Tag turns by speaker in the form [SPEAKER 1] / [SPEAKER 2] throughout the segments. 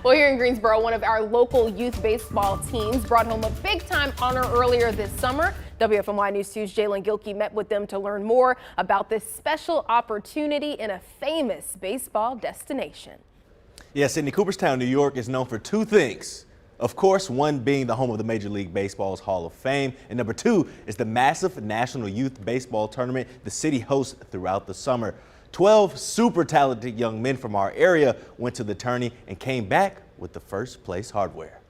[SPEAKER 1] Well, here in Greensboro, one of our local youth baseball teams brought home a big-time honor earlier this summer. WFMY News 2's Jalen Gilkey met with them to learn more about this special opportunity in a famous baseball destination.
[SPEAKER 2] Yeah, Sydney, Cooperstown, New York is known for two things. Of course, one being the home of the Major League Baseball's Hall of Fame, and number two is the massive National Youth Baseball Tournament the city hosts throughout the summer. 12 super talented young men from our area went to the tourney and came back with the first place hardware.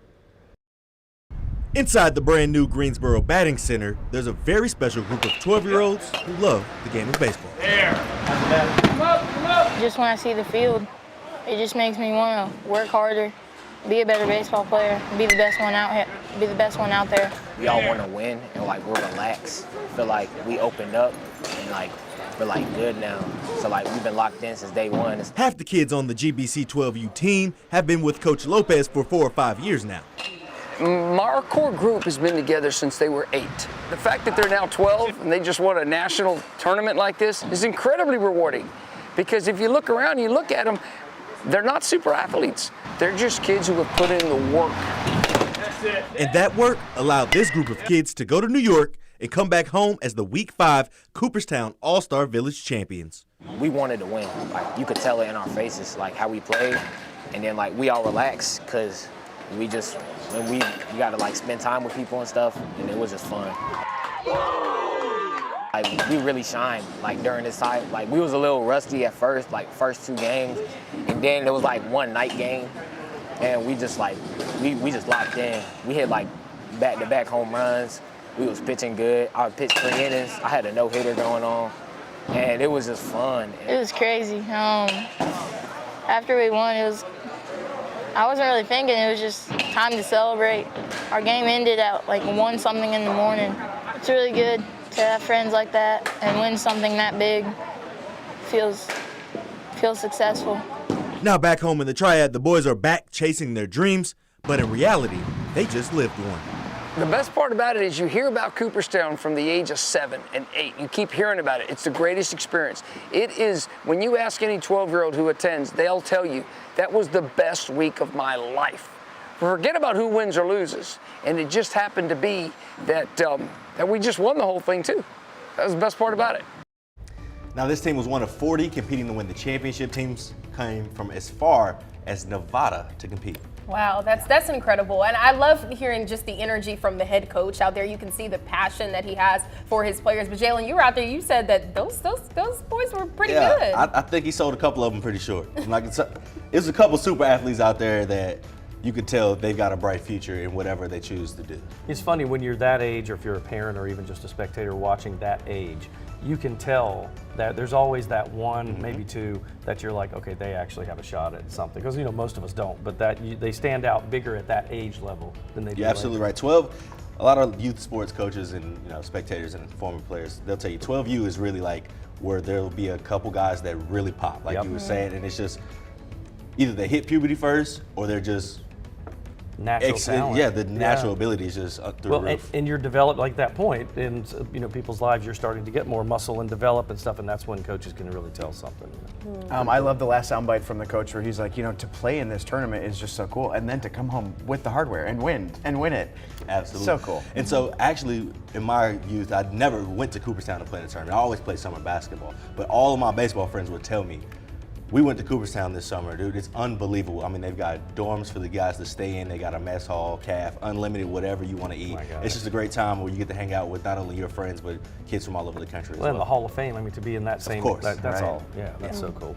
[SPEAKER 2] Inside the brand new Greensboro Batting Center, there's a very special group of 12-year-olds who love the game of baseball.
[SPEAKER 3] Just when I see the field, it just makes me want to work harder, be a better baseball player, be the best one out here, be the best one out there.
[SPEAKER 4] We all want to win and we're relaxed. Feel like we opened up and we're good now. So we've been locked in since day one.
[SPEAKER 2] Half the kids on the GBC 12U team have been with Coach Lopez for 4 or 5 years now.
[SPEAKER 5] Our core group has been together since they were 8. The fact that they're now 12 and they just won a national tournament like this is incredibly rewarding. Because if you look around, you look at them, they're not super athletes. They're just kids who have put in the work.
[SPEAKER 2] That's it. And that work allowed this group of kids to go to New York and come back home as the Week 5 Cooperstown All-Star Village champions.
[SPEAKER 4] We wanted to win. You could tell it in our faces, how we played. And then we all relaxed because we got to spend time with people and stuff, and it was just fun. We really shined during this time. We was a little rusty at first, first 2 games, and then there was one night game, and we just we just locked in. We hit back-to-back home runs. We was pitching good. I pitched 3 innings. I had a no-hitter going on, and it was just fun.
[SPEAKER 3] It was crazy. After we won, I wasn't really thinking. It was just time to celebrate. Our game ended at 1-something in the morning. It's really good to have friends like that and win something that big. Feels successful.
[SPEAKER 2] Now back home in the Triad, the boys are back chasing their dreams, but in reality, they just lived one.
[SPEAKER 5] The best part about it is you hear about Cooperstown from the age of 7 and 8. You keep hearing about it. It's the greatest experience. It is, when you ask any 12-year-old who attends, they'll tell you, that was the best week of my life. Forget about who wins or loses. And it just happened to be that, that we just won the whole thing too. That was the best part about it.
[SPEAKER 2] Now this team was one of 40 competing to win the championship. Teams came from as far as Nevada to compete.
[SPEAKER 1] Wow, that's incredible. And I love hearing just the energy from the head coach out there. You can see the passion that he has for his players. But Jalen, you were out there, you said that those boys were pretty good.
[SPEAKER 2] I think he sold a couple of them pretty short. There's a couple super athletes out there that you could tell they've got a bright future in whatever they choose to do.
[SPEAKER 6] It's funny when you're that age, or if you're a parent or even just a spectator watching that age, you can tell that there's always that one, maybe 2, that you're like, okay, they actually have a shot at something. Because most of us don't, but they stand out bigger at that age level than they do.
[SPEAKER 2] You're absolutely right. 12. A lot of youth sports coaches and spectators and former players, they'll tell you 12U is really where there'll be a couple guys that really pop, you were saying, and it's just either they hit puberty first or they're just
[SPEAKER 6] natural talent.
[SPEAKER 2] Yeah, the natural ability is just up through the roof.
[SPEAKER 6] And you're developed that point in people's lives. You're starting to get more muscle and develop and stuff, and that's when coaches can really tell something.
[SPEAKER 7] I love the last soundbite from the coach where he's like, to play in this tournament is just so cool, and then to come home with the hardware and win it.
[SPEAKER 2] Absolutely,
[SPEAKER 7] so cool.
[SPEAKER 2] And so actually, in my youth, I never went to Cooperstown to play in a tournament. I always played summer basketball, but all of my baseball friends would tell me, we went to Cooperstown this summer, dude. It's unbelievable. I mean, they've got dorms for the guys to stay in. They got a mess hall, caf, unlimited, whatever you want to eat. It's just a great time where you get to hang out with not only your friends, but kids from all over the country as well.
[SPEAKER 6] And the Hall of Fame, to be in that same,
[SPEAKER 2] of course,
[SPEAKER 6] that's all. Yeah, that's so cool.